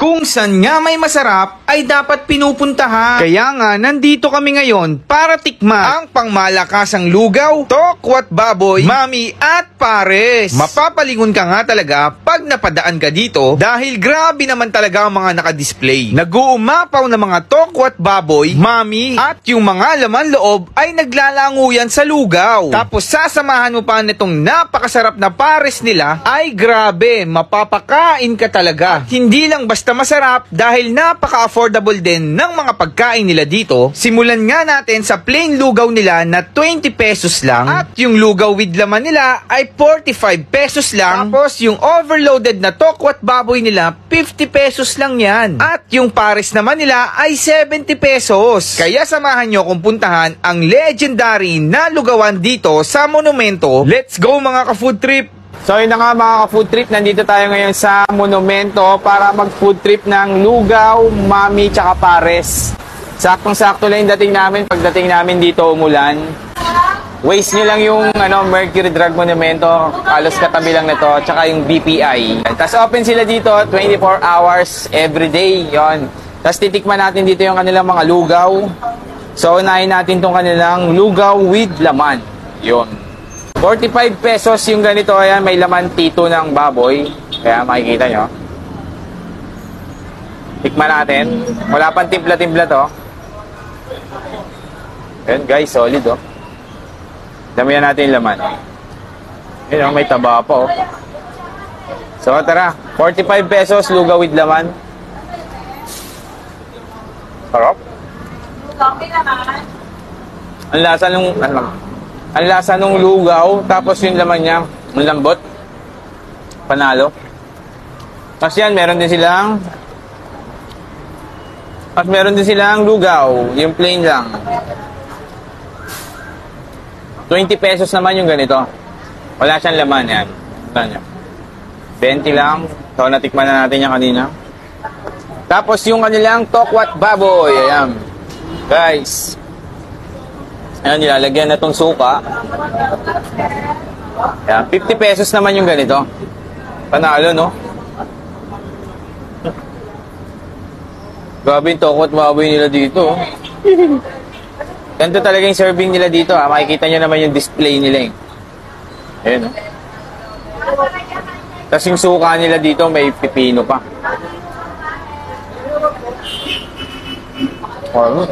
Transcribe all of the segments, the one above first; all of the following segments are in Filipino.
Kung saan nga may masarap ay dapat pinupuntahan. Kaya nga nandito kami ngayon para tikman ang pangmalakasang lugaw, tokwat baboy, mami at pares. Mapapalingon ka nga talaga pag napadaan ka dito dahil grabe naman talaga ang mga nakadisplay. Nag-uumapaw na mga tokwat baboy, mami at yung mga laman loob ay naglalanguyan sa lugaw. Tapos sasamahan mo pa nitong napakasarap na pares nila ay grabe, mapapakain ka talaga. At hindi lang basta masarap dahil napaka-affordable din ng mga pagkain nila dito. Simulan nga natin sa plain lugaw nila na 20 pesos lang at yung lugaw with laman nila ay 45 pesos lang. Tapos yung overloaded na tokwat baboy nila 50 pesos lang yan. At yung pares naman nila ay 70 pesos. Kaya samahan nyo kung puntahan ang legendary na lugawan dito sa Monumento. Let's go mga ka-food trip! So yun na nga mga ka-food trip, nandito tayo ngayon sa Monumento para mag-food trip ng lugaw, mami, tsaka pares. Saktong-sakto lang yung dating namin. Pagdating namin dito umulan. Waste nyo lang yung Mercury Drug Monumento, halos katabi lang na to, tsaka yung BPI. Tapos open sila dito 24 hours everyday, yon. Tapos titikman natin dito yung kanilang mga lugaw. So unahin natin tong kanilang lugaw with laman, yon. 45 pesos yung ganito, ayan, may laman tito ng baboy. Kaya makikita nyo. Tikman natin. Wala pang timpla-timpla to. Ayan guys, solid oh. Damihan natin yung laman. Ayan, may taba pa oh. So tara, 45 pesos, lugaw with laman. Sarap. Ang lasa nung lugaw, tapos yung laman niya, ang lambot. Panalo. Tapos yan, meron din silang lugaw, yung plain lang. 20 pesos naman yung ganito. Wala siyang laman yan. Ito nyo. 20 lang. So, natikman na natin yan kanina. Tapos yung kanilang tokwat baboy. Ayan. Guys. Ayan, nilalagyan na itong suka. Ayan, 50 pesos naman yung ganito. Panalo, no? Grabe yung tokwat baboy nila dito. Ganito talaga yung serving nila dito. Makikita nyo naman yung display nila. Ayan, no? Tapos yung suka nila dito, may pipino pa. Oh,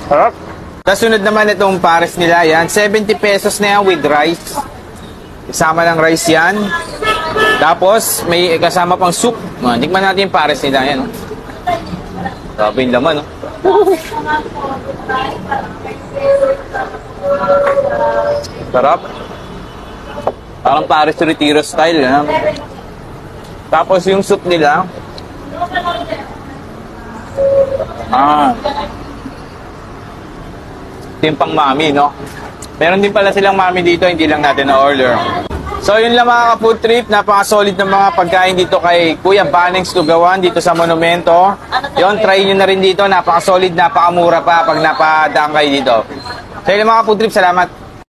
sarap. Tapos sunod naman itong pares nila, yan. 70 pesos na yan with rice. Kasama ng rice yan. Tapos may kasama pang soup. Tikman natin yung pares nila, yan. Grabe yung laman, no? Sarap. Parang pares retiro style, yan. Tapos yung soup nila. Timpang mami, no? Meron din pala silang mami dito, hindi lang natin na-order. So yun lang mga ka-food trip, napaka-solid ng mga pagkain dito kay Kuya Banings Lugawan dito sa Monumento. Yun, try nyo na rin dito, napaka-solid, napaka-mura pa pag napadaan kayo dito. So yun lang mga ka-food trip, salamat.